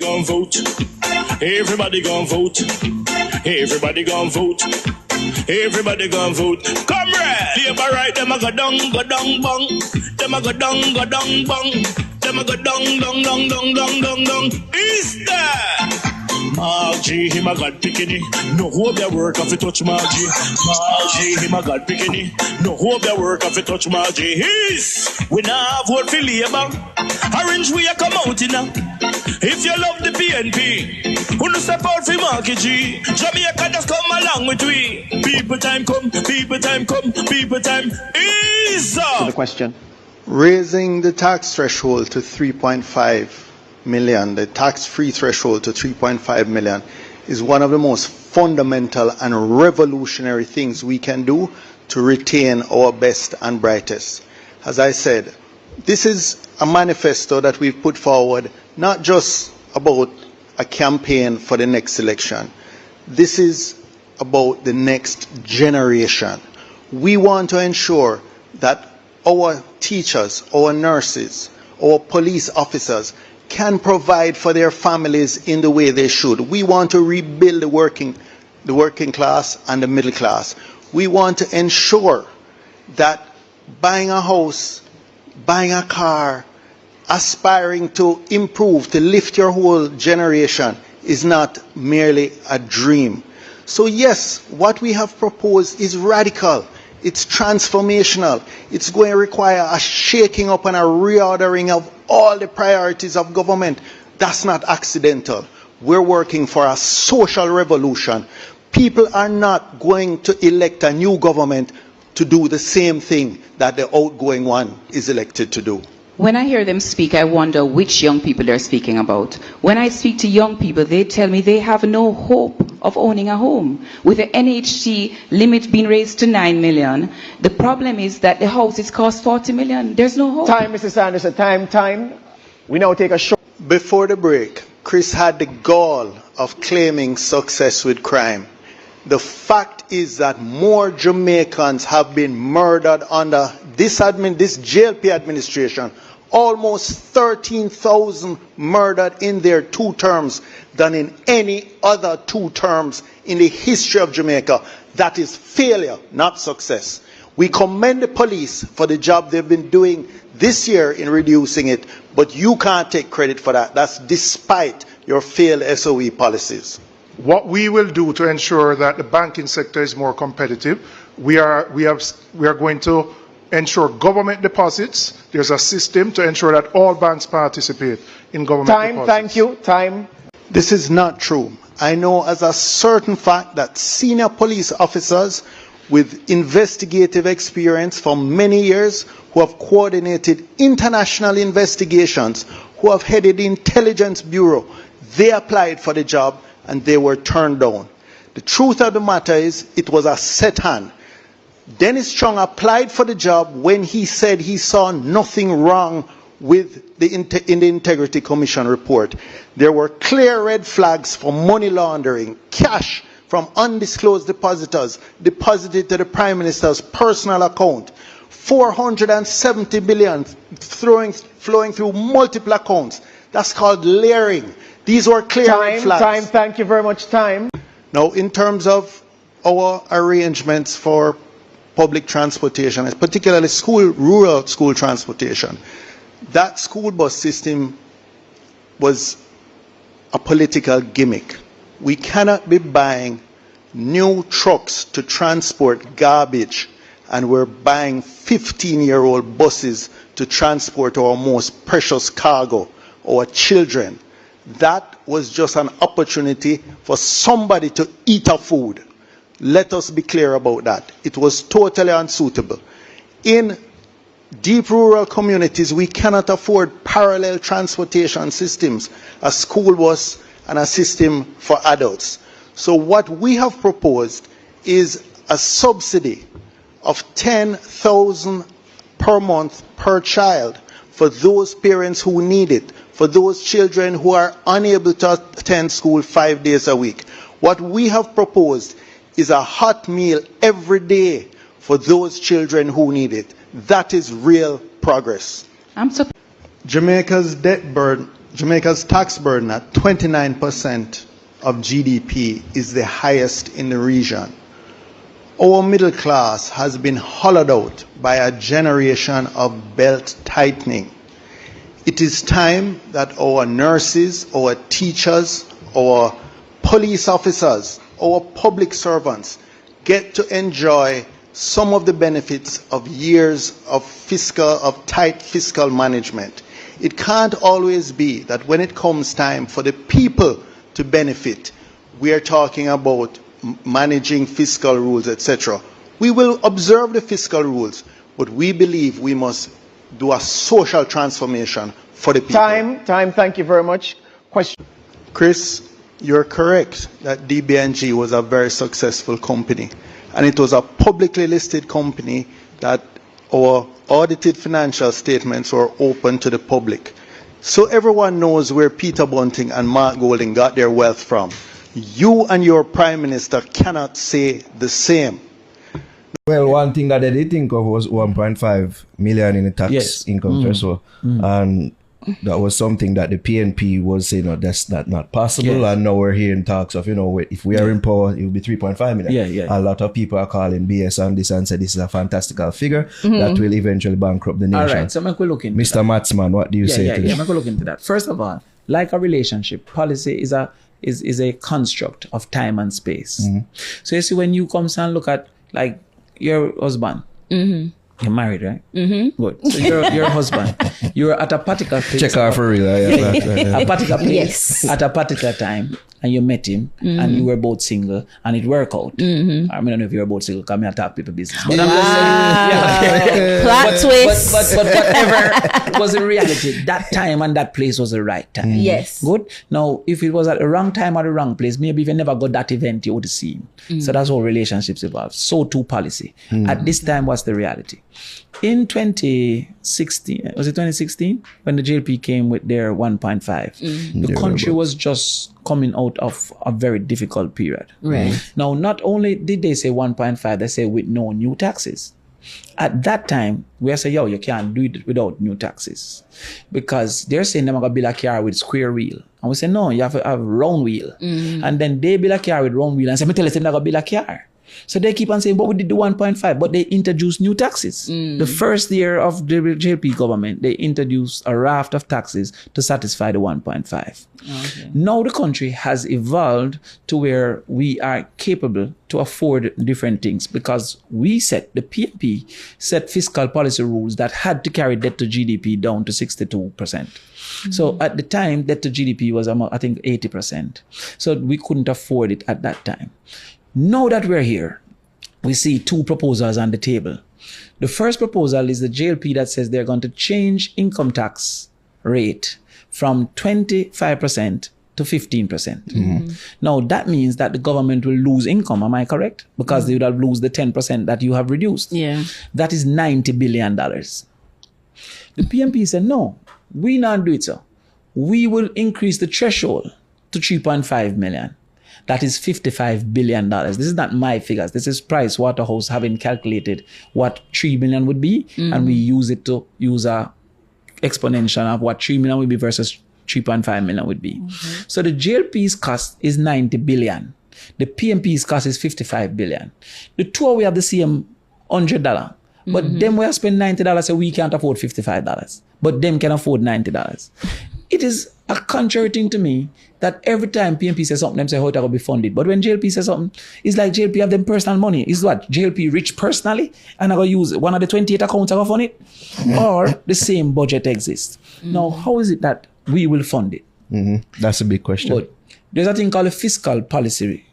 gon' vote. Everybody gon' vote. Everybody gon' vote. Everybody gon' vote. Comrade! Labor right, them a go down, bong. Them a go down, bong. Them a go down. Is that? Margie, him a God picking. No hope their work if you touch Margie. Margie, him a God picking. No hope their work if you touch Margie. We now vote for Labour. Orange we a come out in now. If you love the PNP, who no step out for Marky G. Jamaica just come along with we. People time come, people time come, people time is up. To the question. Raising the tax threshold to 3.5 million, the tax-free threshold to 3.5 million, is one of the most fundamental and revolutionary things we can do to retain our best and brightest. As I said, this is a manifesto that we've put forward, not just about a campaign for the next election. This is about the next generation. We want to ensure that our teachers, our nurses, our police officers can provide for their families in the way they should. We want to rebuild the working class and the middle class. We want to ensure that buying a house, buying a car, aspiring to improve, to lift your whole generation is not merely a dream. So yes, what we have proposed is radical. It's transformational. It's going to require a shaking up and a reordering of all the priorities of government. That's not accidental. We're working for a social revolution. People are not going to elect a new government to do the same thing that the outgoing one is elected to do. When I hear them speak, I wonder which young people they're speaking about. When I speak to young people, they tell me they have no hope of owning a home. With the NHC limit being raised to 9 million, the problem is that the houses cost 40 million. There's no hope. Time, Mr. Anderson, time. We now take a short... Before the break, Chris had the gall of claiming success with crime. The fact is that more Jamaicans have been murdered under this JLP administration. Almost 13,000 murdered in their 2 terms than in any other 2 terms in the history of Jamaica. That is failure, not success. We commend the police for the job they've been doing this year in reducing it, but you can't take credit for that. That's despite your failed SOE policies. What we will do to ensure that the banking sector is more competitive, we are going to ensure government deposits. There's a system to ensure that all banks participate in government deposits. Thank you. Time. This is not true. I know as a certain fact that senior police officers with investigative experience for many years, who have coordinated international investigations, who have headed the intelligence bureau, they applied for the job and they were turned down. The truth of the matter is, it was a set hand. Dennis Chung applied for the job when he said he saw nothing wrong with in the Integrity Commission report. There were clear red flags for money laundering, cash from undisclosed depositors deposited to the Prime Minister's personal account, 470 billion flowing through multiple accounts. That's called layering. These were clear red flags. Time, thank you very much. Time. Now, in terms of our arrangements for public transportation, particularly rural school transportation, that school bus system was a political gimmick. We cannot be buying new trucks to transport garbage, and we're buying 15-year-old buses to transport our most precious cargo, our children. That was just an opportunity for somebody to eat our food. Let us be clear about that. It was totally unsuitable. In deep rural communities, we cannot afford parallel transportation systems, a school bus and a system for adults. So what we have proposed is a subsidy of 10,000 per month per child for those parents who need it, for those children who are unable to attend school 5 days a week. What we have proposed is a hot meal every day for those children who need it. That is real progress. I'm so Jamaica's debt burden Jamaica's tax burden at 29% of GDP is the highest in the region. Our middle class has been hollowed out by a generation of belt tightening. It is time that our nurses, our teachers, our police officers, our public servants get to enjoy some of the benefits of years of tight fiscal management. It can't always be that when it comes time for the people to benefit, we are talking about managing fiscal rules, etc. We will observe the fiscal rules, but we believe we must do a social transformation for the people. Time, thank you very much. Question. Chris, you're correct that DBNG was a very successful company, and it was a publicly listed company that our audited financial statements were open to the public. So everyone knows where Peter Bunting and Mark Golding got their wealth from. You and your Prime Minister cannot say the same. Well, one thing that they did think of was 1.5 million in the tax income threshold. And that was something that the PNP was saying, no, that's not possible. Yes. And now we're hearing talks of, if we are in power, it will be 3.5 million. A lot of people are calling BS on this and say this is a fantastical figure that will eventually bankrupt the nation. All right, so I'm going to look into Mr. that. Matsman, what do you say to this? I'm going to look into that. First of all, like a relationship, policy is a construct of time and space. So you see, when you come and look at like your husband, you're married, right? Good. So your husband, you're at a particular place. Check out for real. A particular place at a particular time, and you met him, and you were both single, and it worked out. I don't know if you're both single, because I talk people business. But I'm just saying, Plot twist. But whatever was in reality, that time and that place was the right time. Yes. Good. Now, if it was at the wrong time or the wrong place, maybe if you never got that event, you would have seen. So that's how relationships evolve. So too policy. At this time, what's the reality? In 2016, was it 2016? When the JLP came with their 1.5, the country was just coming out of a very difficult period. Right. Now, not only did they say 1.5, they say with no new taxes. At that time, we say, you can't do it without new taxes. Because they're saying they're going to build a car with square wheel. And we say, no, you have to have round wheel. And then they build a car with round wheel and say, me tell us they're not going to build a car. So they keep on saying, but we did the 1.5, but they introduced new taxes. The first year of the JP government, they introduced a raft of taxes to satisfy the 1.5. Okay. Now the country has evolved to where we are capable to afford different things because the PNP set fiscal policy rules that had to carry debt to GDP down to 62%. So at the time, debt to GDP was, I think, 80%. So we couldn't afford it at that time. Now that we're here, we see two proposals on the table. The first proposal is the JLP that says they're going to change income tax rate from 25% to 15%. Now, that means that the government will lose income, am I correct? Because they would have lost the 10% that you have reduced. Yeah. That is $90 billion. The PNP said, no, we not do it so. We will increase the threshold to 3.5 million. That is $55 billion. This is not my figures. This is Price Waterhouse having calculated what 3 million would be, and we use it to use a exponential of what 3 million would be versus 3.5 million would be. So the JLP's cost is 90 billion. The PNP's cost is 55 billion. The two we have the same $100. But them we have spent $90, so we can't afford $55. But them can afford $90. It is a contrary thing to me that every time PNP says something, them say how it will be funded. But when JLP says something, it's like JLP have them personal money. Is what? JLP rich personally and I go use one of the 28 accounts I go fund it? Or the same budget exists. Now, how is it that we will fund it? That's a big question. But there's a thing called a fiscal policy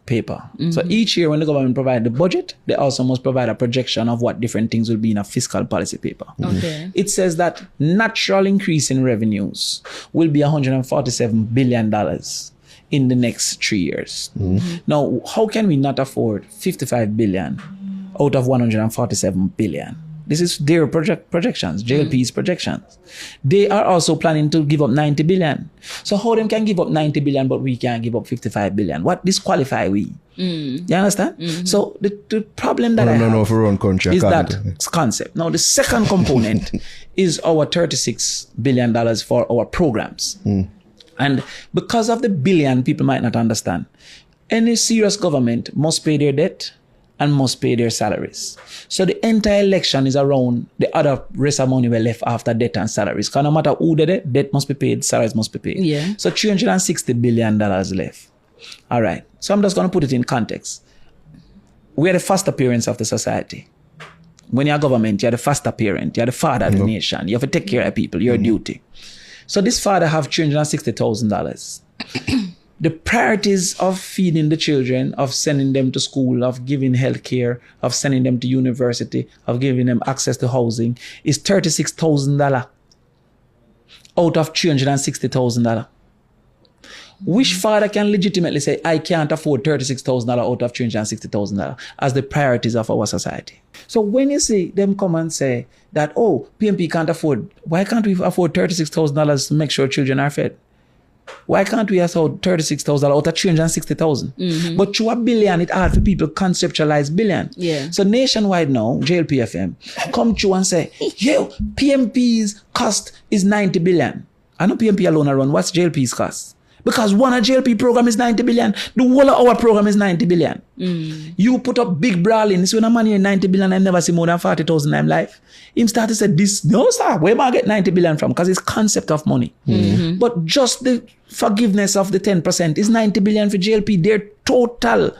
paper. So each year when the government provides the budget, they also must provide a projection of what different things will be in a fiscal policy paper. Okay. It says that natural increase in revenues will be $147 billion in the next 3 years. Now, how can we not afford $55 billion out of $147 billion? This is their projections, JLP's projections. They are also planning to give up 90 billion. So how them can give up 90 billion, but we can't give up 55 billion? What disqualify we? You understand? So the problem that I have for our own country, is that concept. Now the second component is our $36 billion for our programs. And because of the billion, people might not understand. Any serious government must pay their debt and must pay their salaries. So the entire election is around the other rest of money we left after debt and salaries. Because no matter who did it, debt must be paid, salaries must be paid. Yeah. So $360 billion left. All right. So I'm just going to put it in context. We are the foster parents of the society. When you're government, you're the foster parent. You're the father of the nation. You have to take care of people. Your duty. So this father have $360,000. The priorities of feeding the children, of sending them to school, of giving health care, of sending them to university, of giving them access to housing is $36,000 out of $360,000. Which father can legitimately say, I can't afford $36,000 out of $360,000 as the priorities of our society? So when you see them come and say that, oh, PMP can't afford, why can't we afford $36,000 to make sure children are fed? Why can't we afford $36,000 out of $360,000? But through $1 billion, it's hard for people to conceptualize billion. Yeah. So nationwide now, JLPFM, come through and say, yo, PMP's cost is 90 billion. I know PMP alone around. What's JLP's cost? Because one of JLP program is 90 billion. The whole of our program is 90 billion. You put up big brawling. This when a man in 90 billion, I never see more than 40,000 in life. Him start to say this, no sir, where am I get 90 billion from? Because it's concept of money. But just the forgiveness of the 10% is 90 billion for JLP. Their total,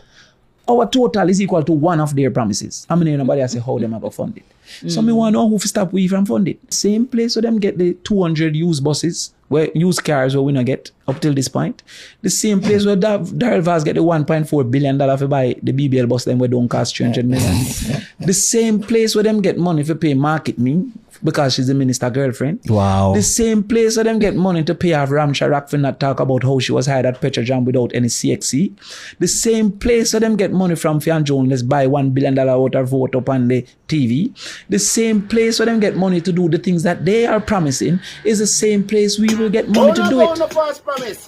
our total is equal to one of their promises. I mean, nobody has say how them are going to fund it. So me want to know who stop we from fund it. Same place where them get the 200 used buses, where used cars where we not get up till this point. The same place where Daryl Vaz get the $1.4 billion to buy the BBL bus them where don't cost 300 million. The same place where them get money for pay Market Me because she's the minister girlfriend. Wow. The same place where them get money to pay off Ramsha Rock for not talk about how she was hired at Petrojam without any CXC. The same place where them get money from Fian Jones, let's buy $1 billion out of vote up on the TV. The same place where them get money to do the things that they are promising is the same place we will get money to do it. No false promise.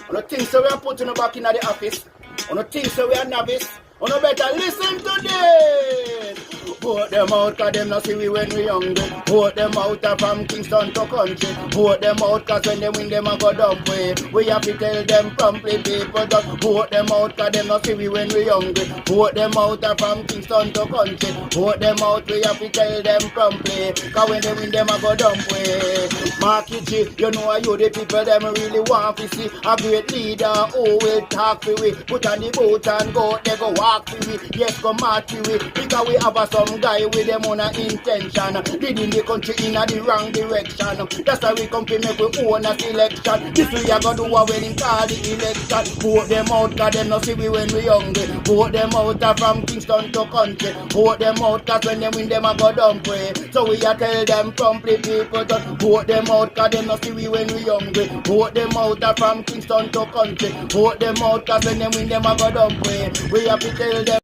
On the things that we are putting back in the office. On the things that we are novice. On the better listen to this. Vote them out cause them not see we when we young. Vote them out from Kingston to country. Vote them out cause when they win them a go dumb way. We have to tell them promptly people just vote them out cause them not see we when we young. Vote them out from Kingston to country. Vote them out, we have to tell them promptly. Cause when they win them a go dumb way. Market G, you know you the people them really want to see a great leader who will talk to we. Put on the boat and go, they go walk to we. Yes, go march to we. Because we have some guy with them on a intention. Leading the country in the wrong direction. That's why we come to make we own a selection. This we are gonna do when in call the election. Vote them out cause them not see we when we hungry. Vote them out from Kingston to country. Vote them out cause when they win them a go dumb way. So we are tell them promptly people just vote them out cause them not see we when we hungry. Vote them out from Kingston to country. Vote them out cause when they win them a go dumb way. We have to tell them